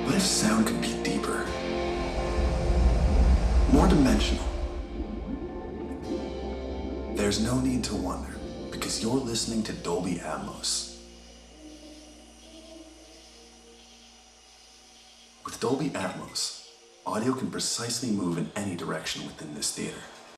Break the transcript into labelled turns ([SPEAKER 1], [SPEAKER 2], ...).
[SPEAKER 1] What if sound could be deeper? More dimensional? There's no need to wonder, because you're listening to Dolby Atmos. With Dolby Atmos, audio can precisely move in any direction within this theater.